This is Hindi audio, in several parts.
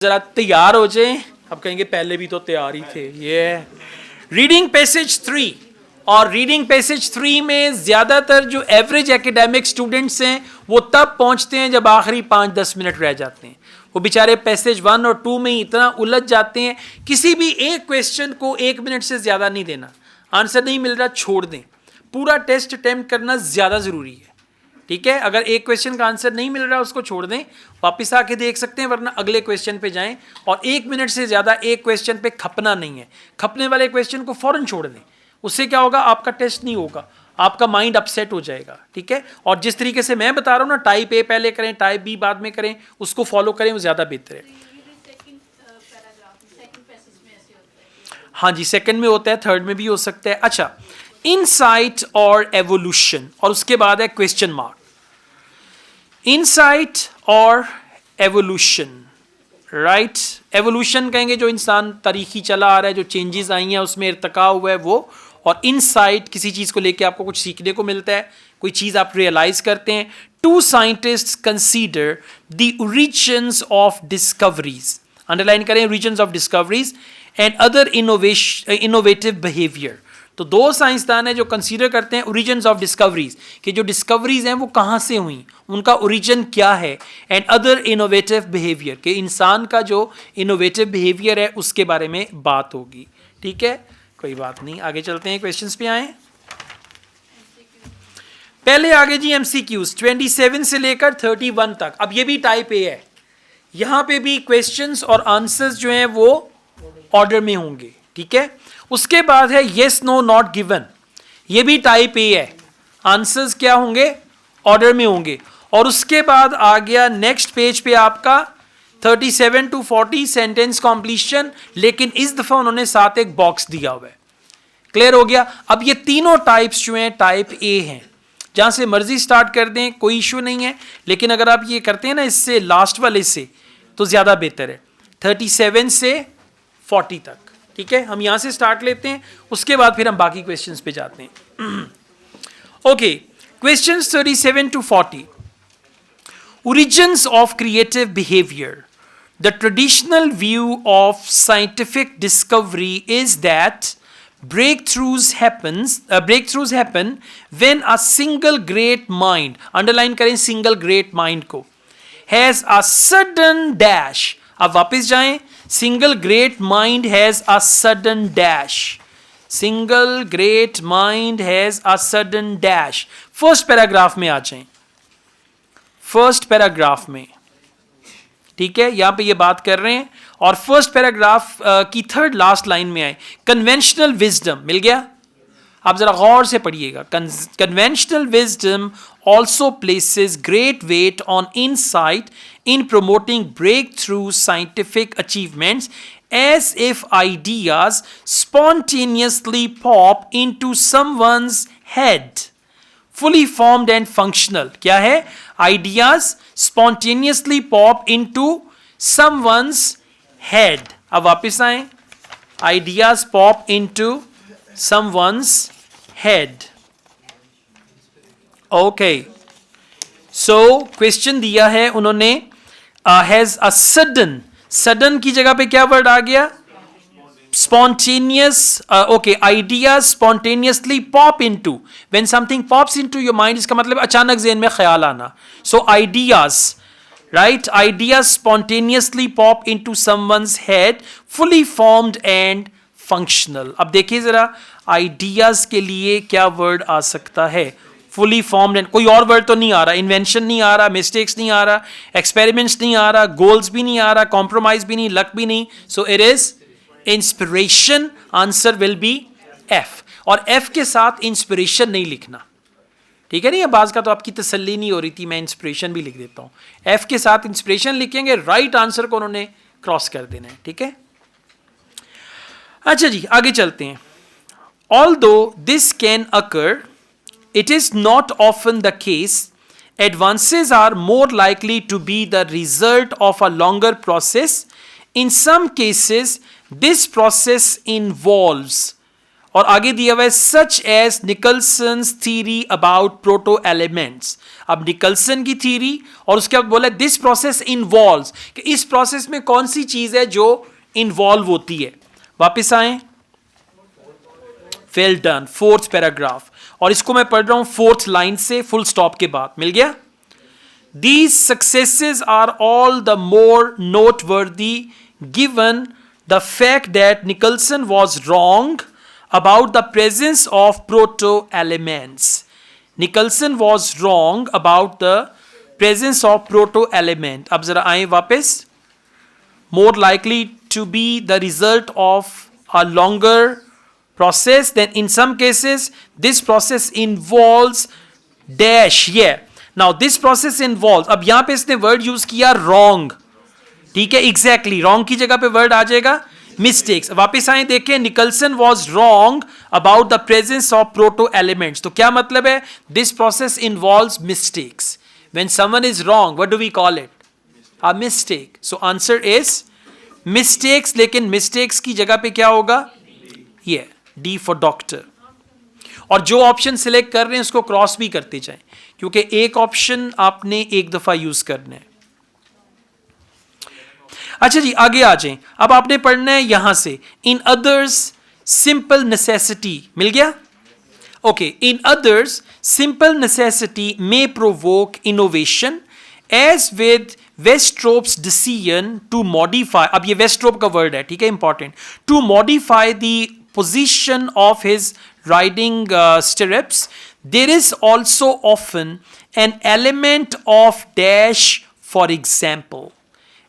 जरा तैयार हो जाए। अब कहेंगे पहले भी तो तैयार ही थे। ये रीडिंग पैसेज 3, और रीडिंग पैसेज 3 में ज्यादातर जो एवरेज एकेडमिक स्टूडेंट्स हैं वो तब पहुंचते हैं जब आखिरी 5-10 मिनट रह जाते हैं। वो बेचारे पैसेज 1 और 2 में इतना उलझ जाते हैं। किसी भी एक क्वेश्चन को 1 मिनट से ज्यादा नहीं देना। आंसर नहीं मिल रहा छोड़ दें, पूरा टेस्ट अटेम्प्ट करना ज्यादा जरूरी है। ठीक है, अगर एक क्वेश्चन का आंसर नहीं मिल रहा उसको छोड़ दें, वापस आके देख सकते हैं, वरना अगले क्वेश्चन पे जाएं। और 1 मिनट से ज़्यादा एक क्वेश्चन पे खपना नहीं है। खपने वाले क्वेश्चन को फौरन छोड़ दें। उससे क्या होगा, आपका टेस्ट नहीं होगा, आपका माइंड अपसेट हो जाएगा। ठीक है, और जिस तरीके से मैं बता रहा हूँ ना, टाइप ए पहले करें, टाइप बी बाद में करें, उसको फॉलो करें, वो ज़्यादा बेहतर है। हाँ जी, सेकंड में होता है, थर्ड में भी हो सकता है। अच्छा, इनसाइट और एवोल्यूशन, और उसके बाद है क्वेश्चन मार्क। इनसाइट और एवोल्यूशन, राइट। एवोल्यूशन कहेंगे जो इंसान तारीखी चला आ रहा है, जो चेंजेस आई हैं उसमें इर्तका हुआ है वो। और इनसाइट किसी चीज़ को लेके आपको कुछ सीखने को मिलता है, कोई चीज़ आप रियलाइज करते हैं। 2 scientists consider the origins of discoveries, underline करें, origins of discoveries and other innovative behaviour. तो 2 साइंसदान हैं जो कंसीडर करते हैं ओरिजिन्स ऑफ डिस्कवरीज, कि जो डिस्कवरीज हैं वो कहाँ से हुई, उनका ओरिजिन क्या है। एंड अदर इनोवेटिव बिहेवियर, कि इंसान का जो इनोवेटिव बिहेवियर है उसके बारे में बात होगी। ठीक है, कोई बात नहीं, आगे चलते हैं, क्वेश्चंस पे आए। पहले आगे जी एमसीक्यूज 27 से लेकर 31 तक। अब ये भी टाइप ए है, यहां पे भी क्वेश्चंस और आंसर्स जो हैं वो ऑर्डर में होंगे। ठीक है, उसके बाद है येस नो नॉट गिवन, ये भी टाइप ए है, आंसर्स क्या होंगे, ऑर्डर में होंगे। और उसके बाद आ गया नेक्स्ट पेज पे आपका 37 to 40 सेंटेंस कॉम्प्लीशन, लेकिन इस दफा उन्होंने साथ एक बॉक्स दिया हुआ है। क्लियर हो गया। अब ये तीनों टाइप्स जो हैं टाइप ए हैं, जहां से मर्जी स्टार्ट कर दें, कोई इशू नहीं है। लेकिन अगर आप ये करते हैं ना इससे लास्ट वाले से, तो ज्यादा बेहतर है, 37 से 40 तक। ठीक है, हम यहां से स्टार्ट लेते हैं, उसके बाद फिर हम बाकी क्वेश्चंस पे जाते हैं। Okay, questions 37 to 40। Origins of creative behavior. The traditional view of scientific discovery is that breakthroughs happen when a single great mind, underline करें single great mind को, has a sudden dash। अब वापस जाएं, single great mind has a sudden dash, single great mind has a sudden dash। First paragraph में आ जाएं, फर्स्ट पैराग्राफ में। ठीक है, यहां पे ये बात कर रहे हैं, और फर्स्ट पैराग्राफ की थर्ड लास्ट लाइन में आए, कन्वेंशनल विजडम, मिल गया। आप जरा गौर से पढ़िएगा, conventional wisdom also places great weight on insight in promoting breakthrough scientific achievements, as if ideas spontaneously pop into someone's head, fully formed and functional। क्या है, ideas spontaneously pop into someone's head। अब वापस आए, ideas pop into someone's head। okay, so question दिया है उन्होंने, हैज अ सडन, सडन की जगह पे क्या वर्ड आ गया, spontaneous। okay, ideas spontaneously pop into, when something pops into your mind, इसका मतलब अचानक ज़हन में ख्याल आना। so ideas, right, ideas spontaneously pop into someone's head, fully formed and functional। अब देखिए जरा, ideas के लिए क्या वर्ड आ सकता है, फुली फॉर्म्ड एंड, कोई और वर्ड तो नहीं आ रहा, इन्वेंशन नहीं आ रहा, मिस्टेक्स नहीं आ रहा, एक्सपेरिमेंट्स नहीं आ रहा, गोल्स भी नहीं आ रहा, कॉम्प्रोमाइज भी नहीं, लक भी नहीं। So it is inspiration. Answer will be F, और एफ के साथ इंस्पिरेशन नहीं लिखना। ठीक है, नहीं बाज का तो आपकी तसल्ली नहीं हो रही थी, मैं इंस्पिरेशन भी लिख देता हूं, एफ के साथ इंस्पिरेशन लिखेंगे, राइट आंसर को उन्होंने क्रॉस कर देना है। ठीक है, अच्छा जी आगे चलते हैं। Although this can occur, it is not often the case, advances are more likely to be the result of a longer process. In some cases, this process involves और आगे दिया हुआ है such as Nicholson's theory about proto elements. अब निकलसन की थ्योरी और उसके बाद बोला दिस प्रोसेस इन्वॉल्व्स, कि इस प्रोसेस में कौन सी चीज है जो इन्वॉल्व होती है। वापस आए, वेल डन, फोर्थ पैराग्राफ, और इसको मैं पढ़ रहा हूं फोर्थ लाइन से फुल स्टॉप के बाद। मिल गया? These successes are all the more noteworthy given the fact that Nicholson was wrong about the presence of proto-elements. Nicholson was wrong about the presence of proto-element. अब जरा आए वापस। More likely to be the result of a longer process, then in some cases this process involves dash, yeah. Now this process involves, अब यहां पे इसने वर्ड यूज किया wrong, ठीक है, एग्जैक्टली wrong की जगह पे वर्ड आ जाएगा mistakes। वापस आए, देखें, Nicholson was wrong about the presence of proto elements, तो क्या मतलब है? This process involves mistakes. When someone is wrong, what do we call it? A mistake. So answer is mistakes, लेकिन mistakes की जगह पे क्या होगा? ये D for doctor। और जो ऑप्शन सिलेक्ट कर रहे हैं उसको क्रॉस भी करते जाएं, क्योंकि एक ऑप्शन आपने एक दफा यूज करना है। अच्छा जी, आगे आ जाएं। अब आपने पढ़ना है यहां से इन अदर्स सिंपल नेसेसिटी। मिल गया? Okay, in others simple necessity may provoke innovation as with Westrop's decision to modify, अब ये वेस्ट्रोप का वर्ड है, ठीक है, important, to modify the position of his riding stirrups, there is also often an element of dash for example,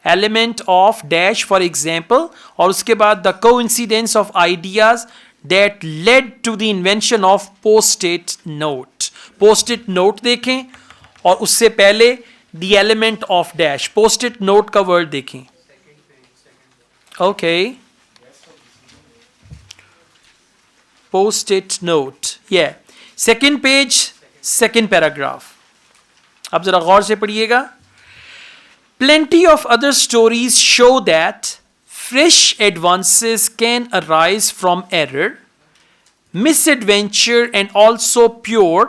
element of dash for example, और उसके बाद the coincidence of ideas that led to the invention of post-it note। post-it note देखें और उससे पहले the element of dash, post-it note का word देखें। okay, post-it note, yeah, second page, second paragraph। अब जरा गौर से पढ़िएगा। Plenty of other stories show that fresh advances can arise from error, misadventure, and also pure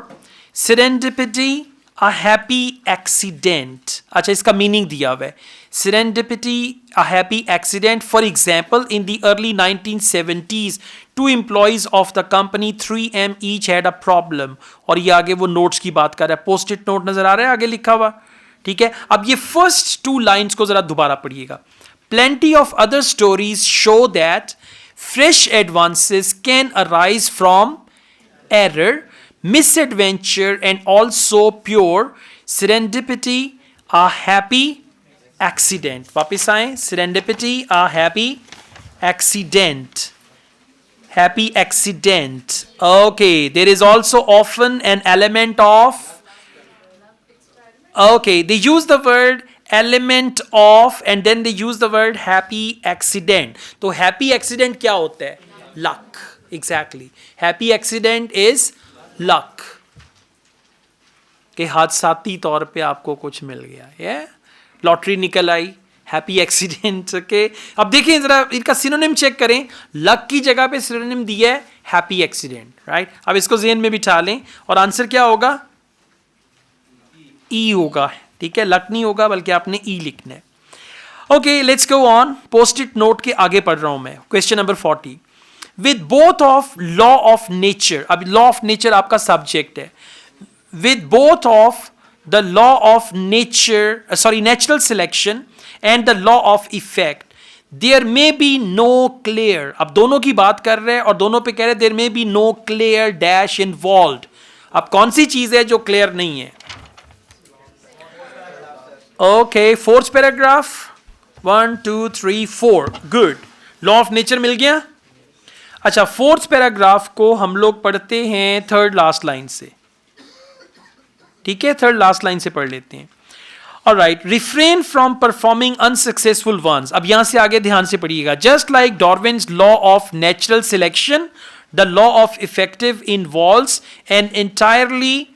serendipity, a happy accident। अच्छा, इसका मीनिंग दिया हुआ है, serendipity, a happy accident। For example, in the early 1970s, two employees of the company 3M each had a problem। और ये आगे वो नोट्स की बात कर रहा है, पोस्ट इट नोट नजर आ रहा है आगे लिखा हुआ, ठीक है। अब ये फर्स्ट टू लाइंस को जरा दोबारा पढ़िएगा। Plenty of other stories show that fresh advances can arise from error, misadventure, and also pure serendipity, a happy accident। वापिस आए, serendipity, a happy accident, happy accident। okay, there is also often an element of, okay, they use the word element of and then they use the word happy accident। तो happy accident क्या होता है? luck, exactly, happy accident is luck, कि हादसाती तौर पे आपको कुछ मिल गया, ये लॉटरी निकल आई, हैप्पी एक्सीडेंट। ओके, अब देखिए जरा इनका सिनोनिम चेक करें, लक की जगह पे सिनोनिम दिया है हैप्पी एक्सीडेंट, राइट। अब इसको ज़हन में बिठा लें और आंसर क्या होगा? ई होगा, ठीक है, लक नहीं होगा बल्कि आपने ई लिखना है। Okay, let's go on. Post it note के आगे पढ़ रहा हूं मैं, question number 40। With both of law of nature, अब लॉ ऑफ नेचर आपका सब्जेक्ट है, with both of the law of nature, natural selection and the law of effect, there may be no clear, अब दोनों की बात कर रहे हैं और दोनों पे कह रहे हैं there may be no clear dash involved। अब कौन सी चीज है जो क्लियर नहीं है? Okay, fourth paragraph, 1 2 3 4, good, law of nature मिल गया। अच्छा, फोर्थ पैराग्राफ को हम लोग पढ़ते हैं थर्ड लास्ट लाइन से, ठीक है, थर्ड लास्ट लाइन से पढ़ लेते हैं। Alright, refrain from performing unsuccessful ones. अब यहां से आगे ध्यान से पढ़िएगा। Just like Darwin's law of natural selection, the law of effective involves an entirely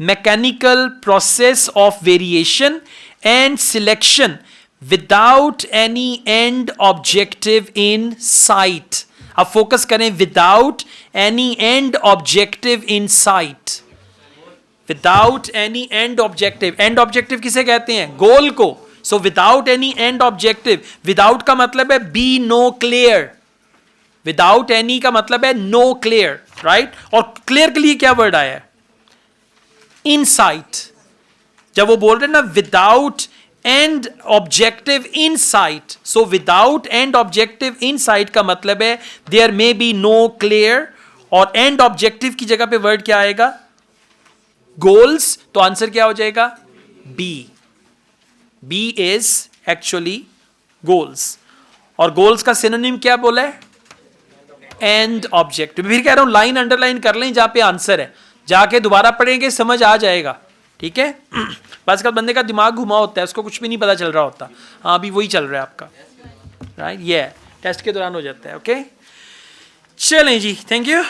mechanical process of variation and selection without any end objective in sight. अब फोकस करें, without any end objective in sight, without any end objective. End objective किसे कहते हैं? गोल को। So without any end objective, without का मतलब है B no clear, without any का मतलब है नो क्लियर, राइट? और क्लियर के लिए क्या वर्ड आया है? इनसाइट। जब वो बोल रहे हैं ना without end objective insight, so without end objective insight का मतलब है there may be no clear, और एंड ऑब्जेक्टिव की जगह पे वर्ड क्या आएगा? गोल्स। तो आंसर क्या हो जाएगा? B. B is actually goals. और गोल्स का सिनोनिम क्या बोला है? End objective. फिर कह रहा हूं लाइन अंडरलाइन कर लें जहां पे आंसर है, जाके दोबारा पढ़ेंगे समझ आ जाएगा, ठीक है? आजकल बंदे का दिमाग घुमा होता है, उसको कुछ भी नहीं पता चल रहा होता। हाँ अभी वही चल रहा है आपका, राइट? ये टेस्ट के दौरान हो जाता है। ओके चलें जी, थैंक यू।